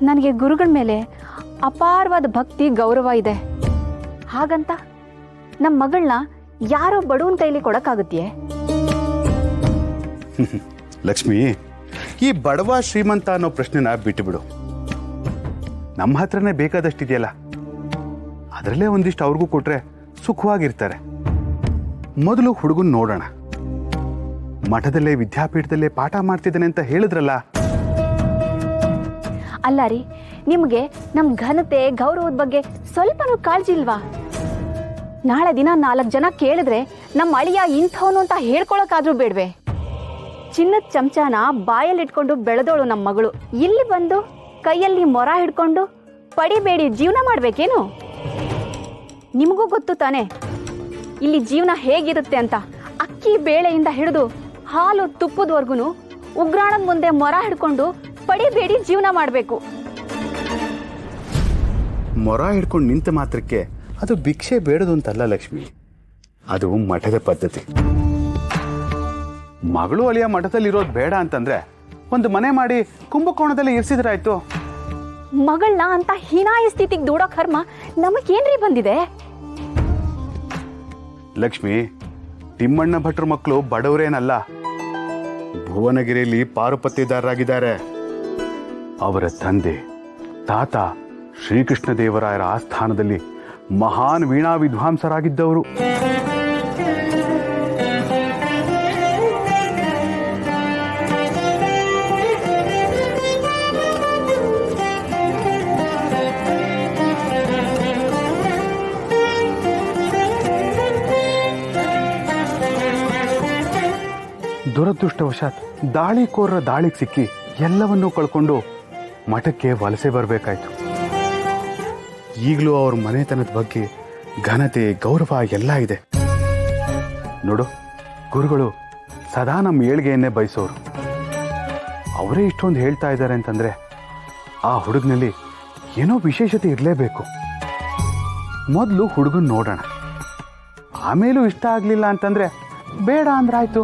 ನನಗೆ ಗುರುಗಳ ಮೇಲೆ ಅಪಾರವಾದ ಭಕ್ತಿ ಗೌರವ ಇದೆ. ಹಾಗಂತ ನಮ್ಮ ಮಗಳನ್ನ ಯಾರೋ ಬಡವನ ಕೈಲಿ ಕೊಡಕ್ಕಾಗತ್ತೆಯೇ? ಲಕ್ಷ್ಮಿ, ಈ ಬಡವ ಶ್ರೀಮಂತ ಅನ್ನೋ ಪ್ರಶ್ನೆನ ಬಿಟ್ಟುಬಿಡು. ನಮ್ಮ ಹತ್ರನೇ ಬೇಕಾದಷ್ಟಿದೆಯಲ್ಲ, ಅದರಲ್ಲೇ ಒಂದಿಷ್ಟು ಅವ್ರಿಗೂ ಕೊಟ್ರೆ ಸುಖವಾಗಿರ್ತಾರೆ. ಮೊದಲು ಹುಡುಗನ್ ನೋಡೋಣ. ಮಠದಲ್ಲೇ ವಿದ್ಯಾಪೀಠದಲ್ಲೇ ಪಾಠ ಮಾಡ್ತಿದ್ದಾನೆ ಅಂತ ಹೇಳಿದ್ರಲ್ಲ. ಅಲ್ಲ ರೀ, ನಿಮಗೆ ನಮ್ಮ ಘನತೆ ಗೌರವದ ಬಗ್ಗೆ ಸ್ವಲ್ಪನೂ ಕಾಳಜಿ ಇಲ್ವಾ? ನಾಳೆ ದಿನ 4 ಜನ ಕೇಳಿದ್ರೆ ನಮ್ಮ ಅಳಿಯ ಇಂಥವನು ಅಂತ ಹೇಳ್ಕೊಳಕ್ಕಾದ್ರೂ ಬೇಡ್ವೆ? ಚಿನ್ನದ ಚಮಚಾನ ಬಾಯಲ್ಲಿಟ್ಕೊಂಡು ಬೆಳೆದೋಳು ನಮ್ಮ ಮಗಳು ಇಲ್ಲಿ ಬಂದು ಕೈಯಲ್ಲಿ ಮೊರ ಹಿಡ್ಕೊಂಡು ಪಡಿಬೇಡಿ ಜೀವನ ಮಾಡ್ಬೇಕೇನು? ನಿಮಗೂ ಗೊತ್ತು ತಾನೆ ಇಲ್ಲಿ ಜೀವನ ಹೇಗಿರುತ್ತೆ ಅಂತ. ಅಕ್ಕಿ ಬೇಳೆಯಿಂದ ಹಿಡಿದು ಹಾಲು ತುಪ್ಪದವರೆಗೂ ಉಗ್ರಾಣದ ಮುಂದೆ ಮೊರ ಹಿಡ್ಕೊಂಡು ಪಡಿಬೇಡಿ ಜೀವನ ಮಾಡಬೇಕು. ಮೊರ ಹಿಡ್ಕೊಂಡು ನಿಂತ ಮಾತ್ರಕ್ಕೆ ಅದು ಭಿಕ್ಷೆ ಬೇಡದು ಅಂತಲ್ಲ ಲಕ್ಷ್ಮಿ, ಅದು ಮಠದ ಪದ್ಧತಿ. ಮಗಳು ಅಳಿಯ ಮಠದಲ್ಲಿರೋದು ಬೇಡ ಅಂತಂದ್ರೆ ಒಂದು ಮನೆ ಮಾಡಿ ಕುಂಭಕೋಣದಲ್ಲಿ ಇರಿಸಿದ್ರಾಯ್ತು. ಮಗಳನ್ನ ಅಂತ ಹೀನಾಯ ಸ್ಥಿತಿಗೆ ದೂಡೋ ಕರ್ಮ ನಮಗೇನ್ರಿ ಬಂದಿದೆ? ಲಕ್ಷ್ಮಿ, ತಿಮ್ಮಣ್ಣ ಭಟ್ರ ಮಕ್ಕಳು ಬಡವರೇನಲ್ಲ, ಭುವನಗಿರಿಯಲ್ಲಿ ಪಾರುಪತ್ಯದಾರರಾಗಿದ್ದಾರೆ. ಅವರ ತಂದೆ ತಾತ ಶ್ರೀಕೃಷ್ಣ ದೇವರಾಯರ ಆಸ್ಥಾನದಲ್ಲಿ ಮಹಾನ್ ವೀಣಾ ವಿದ್ವಾಂಸರಾಗಿದ್ದವರು. ದುರದೃಷ್ಟವಶಾತ್ ದಾಳಿಕೋರರ ದಾಳಿಗೆ ಸಿಕ್ಕಿ ಎಲ್ಲವನ್ನೂ ಕಳ್ಕೊಂಡು ಮಠಕ್ಕೆ ವಲಸೆ ಬರಬೇಕಾಯ್ತು. ಈಗಲೂ ಅವ್ರ ಮನೆತನದ ಬಗ್ಗೆ ಘನತೆ ಗೌರವ ಎಲ್ಲ ಇದೆ. ನೋಡು, ಗುರುಗಳು ಸದಾ ನಮ್ಮ ಏಳ್ಗೆಯನ್ನೇ ಬಯಸೋರು. ಅವರೇ ಇಷ್ಟೊಂದು ಹೇಳ್ತಾ ಇದ್ದಾರೆ ಅಂತಂದ್ರೆ ಆ ಹುಡುಗನಲ್ಲಿ ಏನೋ ವಿಶೇಷತೆ ಇರಲೇಬೇಕು. ಮೊದಲು ಹುಡುಗನ್ ನೋಡೋಣ, ಆಮೇಲೂ ಇಷ್ಟ ಆಗಲಿಲ್ಲ ಅಂತಂದ್ರೆ ಬೇಡ ಅಂದ್ರಾಯ್ತು.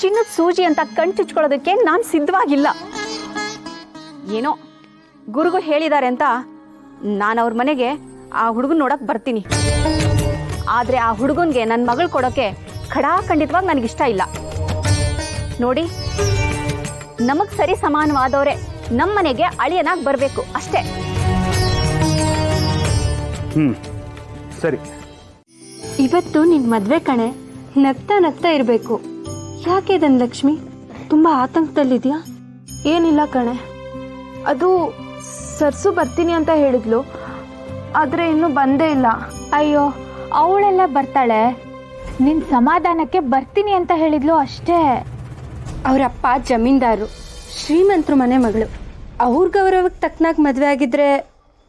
ಚಿನ್ನದ ಸೂಜಿ ಅಂತ ಕಣ್ ಚುಚ್ಕೊಳ್ಳೋದಕ್ಕೆ ನಾನು ಸಿದ್ಧವಾಗಿಲ್ಲ. ಏನೋ ಗುರುಗಳು ಹೇಳಿದ್ದಾರೆ ಅಂತ ನಾನು ಅವ್ರ ಮನೆಗೆ ಆ ಹುಡುಗನ್ ನೋಡಕ್ ಬರ್ತೀನಿ. ಆದ್ರೆ ಆ ಹುಡುಗನ್ಗೆ ನನ್ನ ಮಗಳು ಕೊಡೋಕೆ ಖಡಾಖಂಡಿತವಾಗಿ ನನಗಿಷ್ಟ ಇಲ್ಲ. ನೋಡಿ, ನಮಗ್ ಸರಿ ಸಮಾನವಾದವ್ರೆ ನಮ್ಮ ಮನೆಗೆ ಅಳಿಯನಾಗಿ ಬರಬೇಕು ಅಷ್ಟೇ. ಸರಿ, ಇವತ್ತು ನಿನ್ ಮದ್ವೆ ಕಣೆ, ನಗ್ತಾ ನಗ್ತಾ ಇರಬೇಕು. ಯಾಕೆ ಧನಲಕ್ಷ್ಮಿ, ತುಂಬಾ ಆತಂಕದಲ್ಲಿದ್ಯಾ? ಏನಿಲ್ಲ ಕಣೆ, ಅದು ಸರ್ಸು ಬರ್ತೀನಿ ಅಂತ ಹೇಳಿದ್ಲು, ಆದ್ರೆ ಇನ್ನೂ ಬಂದೇ ಇಲ್ಲ. ಅಯ್ಯೋ, ಅವಳೆಲ್ಲ ಬರ್ತಾಳೆ. ನಿನ್ ಸಮಾಧಾನಕ್ಕೆ ಬರ್ತೀನಿ ಅಂತ ಹೇಳಿದ್ಲು ಅಷ್ಟೇ. ಅವರಪ್ಪ ಜಮೀನ್ದಾರು, ಶ್ರೀಮಂತರು ಮನೆ ಮಗಳು. ಅವ್ರ ಗೌರವಕ್ಕೆ ತಕ್ಕನಾಗಿ ಮದ್ವೆ ಆಗಿದ್ರೆ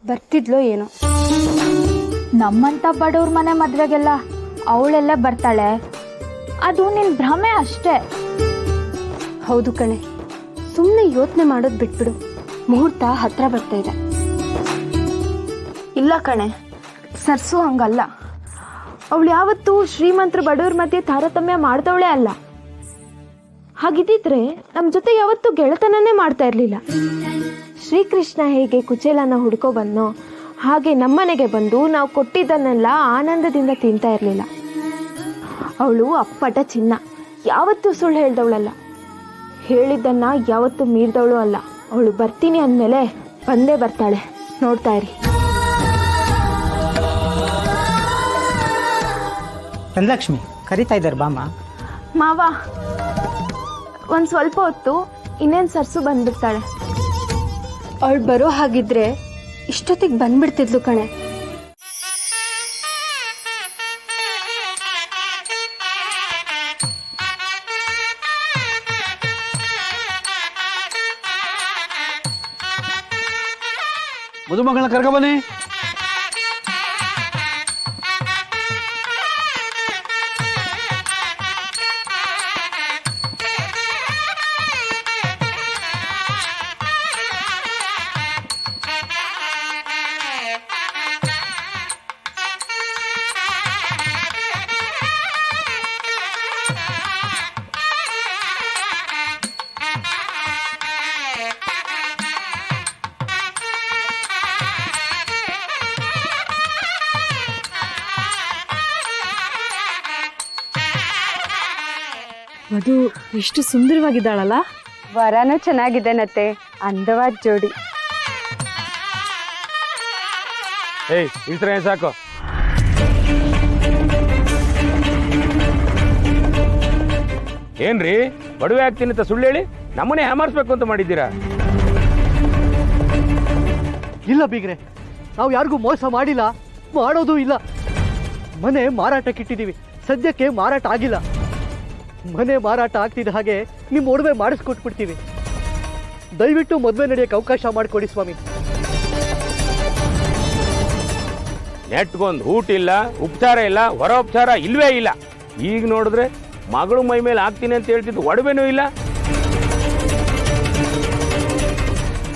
ಬರ್ತಿದ್ಲೋ ಏನೋ. ನಮ್ಮಂತ ಬಡವ್ರ ಮನೆ ಮದ್ವೆಗೆಲ್ಲ ಅವಳೆಲ್ಲ ಬರ್ತಾಳೆ. ಅದು ನಿನ್ ಭ್ರಮೆ ಅಷ್ಟೇ. ಹೌದು ಕಣೆ, ಸುಮ್ಮನೆ ಯೋಚನೆ ಮಾಡೋದು ಬಿಟ್ಬಿಡು. ಮುಹೂರ್ತ ಹತ್ರ ಬರ್ತಾ ಇದೆ. ಇಲ್ಲ ಕಣೆ, ಸರ್ಸು ಹಂಗಲ್ಲ. ಅವಳು ಯಾವತ್ತೂ ಶ್ರೀಮಂತರು ಬಡವ್ರ ಮಧ್ಯೆ ತಾರತಮ್ಯ ಮಾಡ್ದವಳೇ ಅಲ್ಲ. ಹಾಗಿದ್ದಿದ್ರೆ ನಮ್ಮ ಜೊತೆ ಯಾವತ್ತೂ ಗೆಳೆತನನೇ ಮಾಡ್ತಾ ಇರಲಿಲ್ಲ. ಶ್ರೀಕೃಷ್ಣ ಹೇಗೆ ಕುಚೇಲನ ಹುಡ್ಕೋ ಬಂದನೋ ಹಾಗೆ ನಮ್ಮನೆಗೆ ಬಂದು ನಾವು ಕೊಟ್ಟಿದ್ದನ್ನೆಲ್ಲ ಆನಂದದಿಂದ ತಿಂತಾ ಇರಲಿಲ್ಲ. ಅವಳು ಅಪ್ಪಟ ಚಿನ್ನ, ಯಾವತ್ತೂ ಸುಳ್ಳು ಹೇಳ್ದವಳಲ್ಲ. ಹೇಳಿದ್ದನ್ನ ಯಾವತ್ತೂ ಮೀರಿದವಳು ಅಲ್ಲ. ಅವಳು ಬರ್ತೀನಿ ಅಂದಮೇಲೆ ಬಂದೇ ಬರ್ತಾಳೆ, ನೋಡ್ತಾ ಇರಿ. ಧನಲಕ್ಷ್ಮಿ ಕರಿತಾ ಇದ್ದಾರೆ ಬಾಮ. ಮಾವ, ಒಂದು ಸ್ವಲ್ಪ ಹೊತ್ತು ಇನ್ನೇನು ಸರ್ಸು ಬಂದ್ಬಿಡ್ತಾಳೆ. ಅವಳು ಬರೋ ಹಾಗಿದ್ರೆ ಇಷ್ಟೊತ್ತಿಗೆ ಬಂದ್ಬಿಡ್ತಿದ್ಲು ಕಣೆ. ಮದುಮಗಳನ್ನ ಕರ್ಕ ಬನ್ನಿ. ವಧು ಎಷ್ಟು ಸುಂದರವಾಗಿದ್ದಾಳಲ್ಲ. ವರನೂ ಚೆನ್ನಾಗಿದ್ದೇನತ್ತೆ, ಅಂದವಾದ ಜೋಡಿ. ಏಯ್ ಇಲ್ಸ್ರ ಏನ್ ಸಾಕು. ಏನ್ರಿ ಬಡವೆ ಆಗ್ತೀನಿ ಅಂತ ಸುಳ್ಳು ಹೇಳಿ ನಮ್ಮನೆ ಹ್ಯಾಮರ್ಸ್ಬೇಕು ಅಂತ ಮಾಡಿದ್ದೀರಾ? ಇಲ್ಲ ಬೀಗ್ರೆ, ನಾವು ಯಾರಿಗೂ ಮೋಸ ಮಾಡಿಲ್ಲ, ಮಾಡೋದು ಇಲ್ಲ. ಮನೆ ಮಾರಾಟಕ್ಕಿಟ್ಟಿದ್ದೀವಿ, ಸದ್ಯಕ್ಕೆ ಮಾರಾಟ ಆಗಿಲ್ಲ. ಮನೆ ಮಾರಾಟ ಆಗ್ತಿದ್ದ ಹಾಗೆ ನಿಮ್ಮ ಒಡವೆ ಮಾಡಿಸ್ಕೊಟ್ಬಿಡ್ತೀವಿ. ದಯವಿಟ್ಟು ಮದುವೆ ನಡೆಯೋಕೆ ಅವಕಾಶ ಮಾಡಿಕೊಡಿ ಸ್ವಾಮಿ. ನೆಟ್ಗೊಂದು ಊಟ ಇಲ್ಲ, ಉಪಚಾರ ಇಲ್ಲ, ಹೊರ ಉಪಚಾರ ಇಲ್ವೇ ಇಲ್ಲ. ಈಗ ನೋಡಿದ್ರೆ ಮಗಳು ಮೈ ಮೇಲೆ ಆಗ್ತೀನಿ ಅಂತ ಹೇಳ್ತಿದ್ದು ಒಡವೆನೂ ಇಲ್ಲ.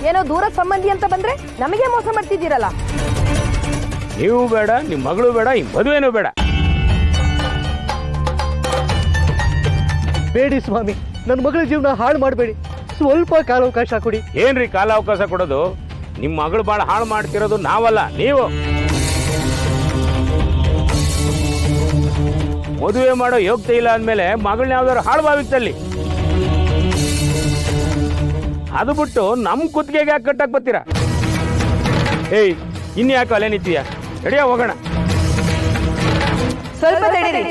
ಏನೋ ದೂರ ಸಂಬಂಧಿ ಅಂತ ಬಂದ್ರೆ ನಮಗೆ ಮೋಸ ಮಾಡ್ತಿದ್ದೀರಲ್ಲ. ನೀವು ಬೇಡ, ನಿಮ್ಮ ಮಗಳು ಬೇಡ, ಈ ಮದುವೆನೂ ಬೇಡ. ಬೇಡಿ ಸ್ವಾಮಿ, ನನ್ನ ಮಗಳ ಜೀವನ ಹಾಳು ಮಾಡಬೇಡಿ. ಸ್ವಲ್ಪ ಕಾಲಾವಕಾಶ ಕೊಡಿ. ಏನ್ರಿ ಕಾಲಾವಕಾಶ ಕೊಡೋದು? ನಿಮ್ಮ ಮಗಳು ಭಾಳ ಹಾಳು ಮಾಡ್ತಿರೋದು ನಾವಲ್ಲ, ನೀವು. ಮದುವೆ ಮಾಡೋ ಯೋಗ್ಯತೆ ಇಲ್ಲ ಅಂದಮೇಲೆ ಮಗಳನ್ನ ಯಾವ್ದಾದ್ರು ಹಾಳು ಭಾವಿಸ್ತಲ್ಲಿ. ಅದು ಬಿಟ್ಟು ನಮ್ಮ ಕುತ್ತಿಗೆಗೆ ಯಾಕೆ ಕಟ್ಟಕ್ ಬರ್ತೀರಾ? ಏಯ್ ಇನ್ಯಾಕೆ ಅಲೆ ನಿಂತೀಯ? ನಡಿಯ ಹೋಗೋಣ. ಸ್ವಲ್ಪ ತಡೀರಿ.